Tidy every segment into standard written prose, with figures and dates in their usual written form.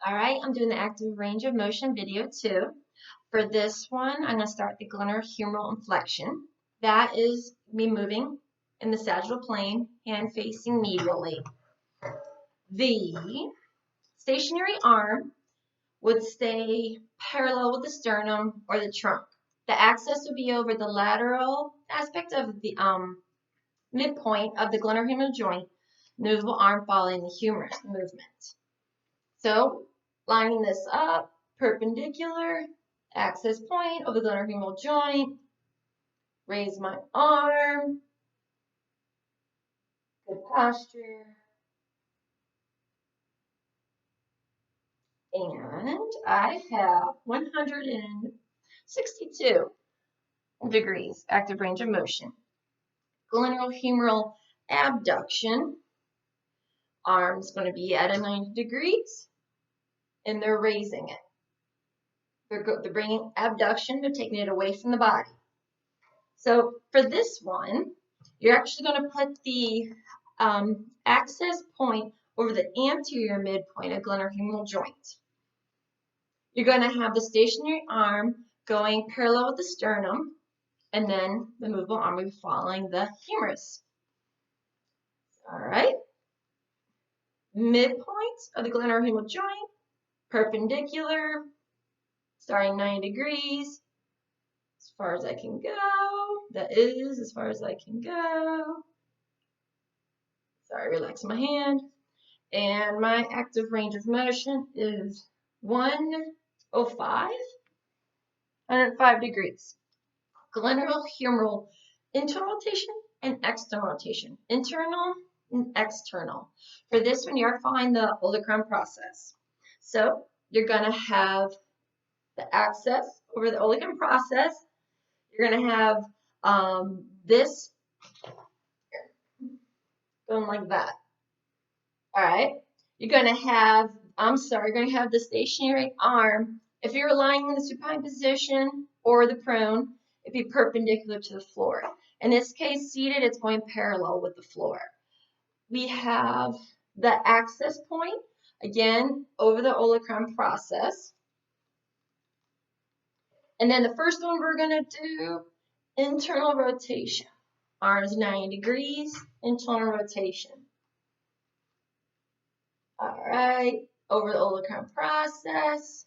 All right, I'm doing the active range of motion video 2. For this one, I'm going to start the glenohumeral inflection. That is me moving in the sagittal plane, hand facing medially. The stationary arm would stay parallel with the sternum or the trunk. The axis would be over the lateral aspect of the midpoint of the glenohumeral joint, movable arm following the humerus movement. So, lining this up, perpendicular, access point of the glenohumeral joint, raise my arm, good posture, and I have 162 degrees active range of motion. Glenohumeral abduction, arm's going to be at a 90 degrees, and they're raising it. They're bringing abduction, they're taking it away from the body. So for this one, you're actually going to put the access point over the anterior midpoint of glenohumeral joint. You're going to have the stationary arm going parallel with the sternum, and then the movable arm will be following the humerus. All right. Midpoint of the glenohumeral joint, perpendicular, starting 90 degrees. As far as I can go. That is as far as I can go. Sorry, relax my hand. And my active range of motion is 105, 105 degrees. Glenohumeral internal rotation and external rotation. Internal and external. For this one, you're following the olecranon process. So you're going to have the axis over the olecranon process. You're going to have this going like that. All right. You're going to have, you're going to have the stationary arm. If you're lying in the supine position or the prone, it'd be perpendicular to the floor. In this case, seated, it's going parallel with the floor. We have the access point, again, over the olecranon process. And then the first one we're going to do, internal rotation. Arms 90 degrees, internal rotation. All right, over the olecranon process.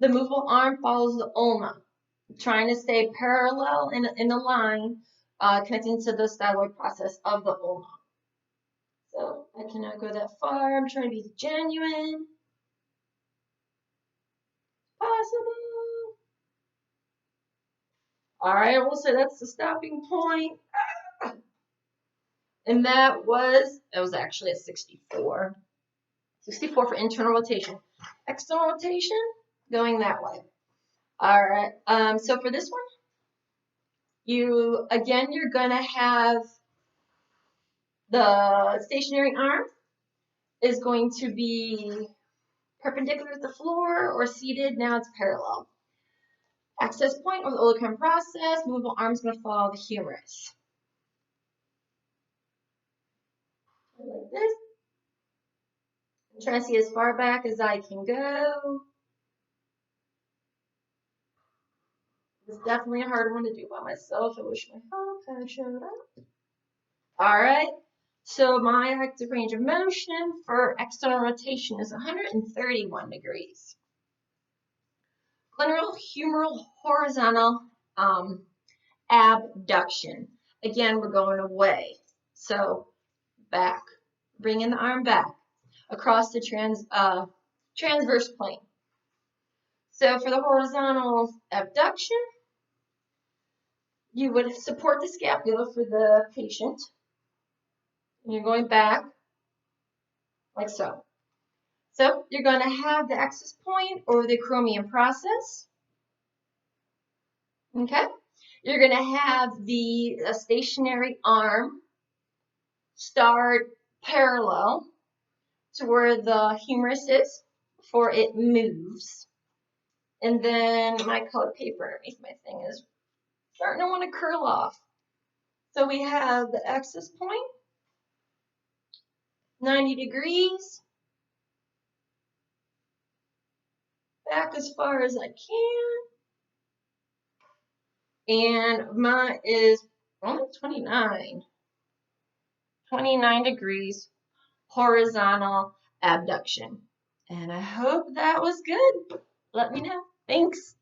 The movable arm follows the ulna, trying to stay parallel in a line connecting to the styloid process of the ulna. So I cannot go that far. I'm trying to be genuine. Possible. All right, we'll say that's the stopping point. And that was actually a 64. 64 for internal rotation. External rotation, going that way. All right, so for this one, you're going to have the stationary arm is going to be perpendicular to the floor or seated. Now it's parallel. Access point over the olecranon process. Movable arm is going to follow the humerus. Like this. I'm trying to see as far back as I can go. It's definitely a hard one to do by myself. I wish my phone kind of showed up. All right. So my active range of motion for external rotation is 131 degrees. Glenohumeral horizontal abduction. Again, we're going away. So back, bringing the arm back across the transverse plane. So for the horizontal abduction, you would support the scapula for the patient. And you're going back like so. So you're going to have the axis point over the acromion process. Okay. You're going to have the stationary arm start parallel to where the humerus is before it moves. And then my colored paper underneath my thing is starting to want to curl off. So we have the axis point 90 degrees. Back as far as I can. And mine is only 29. 29 degrees horizontal abduction. And I hope that was good. Let me know. Thanks.